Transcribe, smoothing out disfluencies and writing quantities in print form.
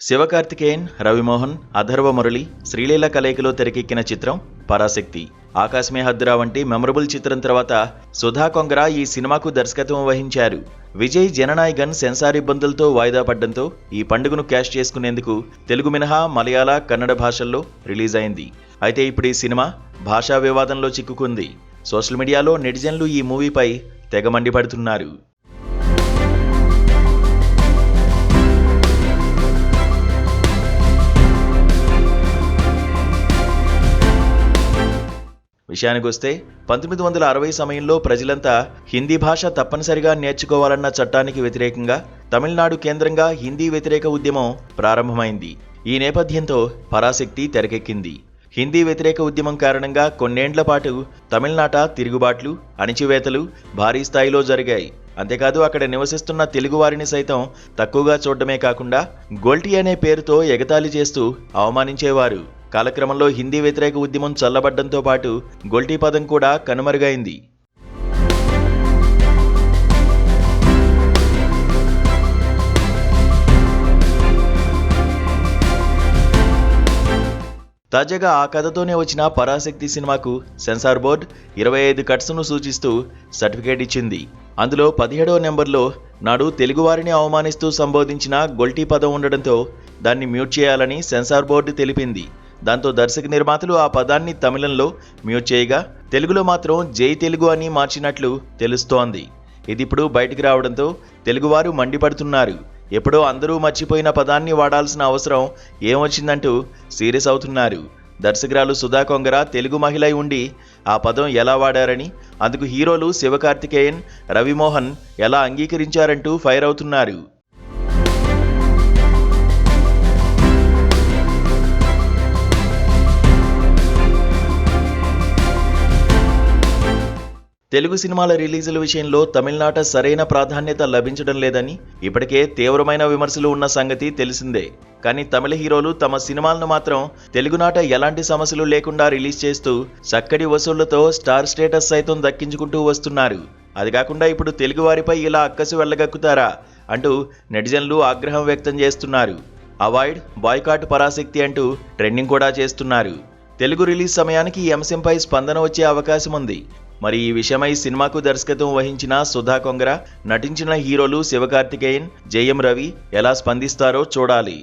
శివకార్తికేయన్, రవిమోహన్, అథర్వ మురళి, శ్రీలీల కలయికలో తెరకెక్కిన చిత్రం పరాశక్తి. ఆకాశమే హద్దురా వంటి మెమరబుల్ చిత్రం తర్వాత సుధా కొంగర ఈ సినిమాకు దర్శకత్వం వహించారు. విజయ్ జననాయగన్ సెన్సార్ ఇబ్బందులతో వాయిదా పడ్డంతో ఈ పండుగను క్యాష్ చేసుకునేందుకు తెలుగు మినహా మలయాళ, కన్నడ భాషల్లో రిలీజ్ అయింది. అయితే ఇప్పుడు ఈ సినిమా భాషా వివాదంలో చిక్కుకుంది. సోషల్ మీడియాలో నెటిజన్లు ఈ మూవీపై తెగ మండిపడుతున్నారు. విషయానికొస్తే 1960 సమయంలో ప్రజలంతా హిందీ భాష తప్పనిసరిగా నేర్చుకోవాలన్న చట్టానికి వ్యతిరేకంగా తమిళనాడు కేంద్రంగా హిందీ వ్యతిరేక ఉద్యమం ప్రారంభమైంది. ఈ నేపథ్యంతో పరాశక్తి తెరకెక్కింది. హిందీ వ్యతిరేక ఉద్యమం కారణంగా కొన్నేండ్ల పాటు తమిళనాట తిరుగుబాట్లు, అణిచివేతలు భారీ స్థాయిలో జరిగాయి. అంతేకాదు అక్కడ నివసిస్తున్న తెలుగువారిని సైతం తక్కువగా చూడడమే కాకుండా గొల్టీ అనే పేరుతో ఎగతాళి చేస్తూ అవమానించేవారు. కాలక్రమంలో హిందీ వ్యతిరేక ఉద్యమం చల్లబడ్డంతో పాటు గొల్టీ పదం కూడా కనుమరుగైంది. తాజాగా ఆ కథతోనే వచ్చిన పరాశక్తి సినిమాకు సెన్సార్ బోర్డు 25 కట్స్ను సూచిస్తూ సర్టిఫికేట్ ఇచ్చింది. అందులో 17వ నెంబర్లో నాడు తెలుగువారిని అవమానిస్తూ సంబోధించిన గొల్టీ పదం ఉండడంతో దాన్ని మ్యూట్ చేయాలని సెన్సార్ బోర్డు తెలిపింది. దాంతో దర్శక నిర్మాతలు ఆ పదాన్ని తమిళంలో మ్యూట్ చేయగా తెలుగులో మాత్రం జై తెలుగు అని మార్చినట్లు తెలుస్తోంది. ఇది ఇప్పుడు బయటికి రావడంతో తెలుగువారు మండిపడుతున్నారు. ఎప్పుడో అందరూ మర్చిపోయిన పదాన్ని వాడాల్సిన అవసరం ఏమొచ్చిందంటూ సీరియస్ అవుతున్నారు. దర్శకురాలు సుధా కొంగర తెలుగు మహిళ ఉండి ఆ పదం ఎలా వాడారని, అందుకు హీరోలు శివకార్తికేయన్, రవిమోహన్ ఎలా అంగీకరించారంటూ ఫైర్ అవుతున్నారు. తెలుగు సినిమాల రిలీజుల విషయంలో తమిళనాట సరైన ప్రాధాన్యత లభించడం లేదని ఇప్పటికే తీవ్రమైన విమర్శలు ఉన్న సంగతి తెలిసిందే. కానీ తమిళ హీరోలు తమ సినిమాలను మాత్రం తెలుగునాట ఎలాంటి సమస్యలు లేకుండా రిలీజ్ చేస్తూ చక్కటి వసూళ్లతో స్టార్ స్టేటస్ సైతం దక్కించుకుంటూ వస్తున్నారు. అది కాకుండా ఇప్పుడు తెలుగు వారిపై ఇలా అక్కసి వెళ్ళగక్కుతారా అంటూ నెటిజన్లు ఆగ్రహం వ్యక్తం చేస్తున్నారు. అవాయిడ్, బాయ్కాట్ పరాశక్తి అంటూ ట్రెండింగ్ కూడా చేస్తున్నారు. తెలుగు రిలీజ్ సమయానికి ఈ అంశంపై స్పందన వచ్చే అవకాశం ఉంది. మరి ఈ విషయమై సినిమాకు దర్శకత్వం వహించిన సుధా కొంగర, నటించిన హీరోలు శివకార్తికేయన్, జయం రవి ఎలా స్పందిస్తారో చూడాలి.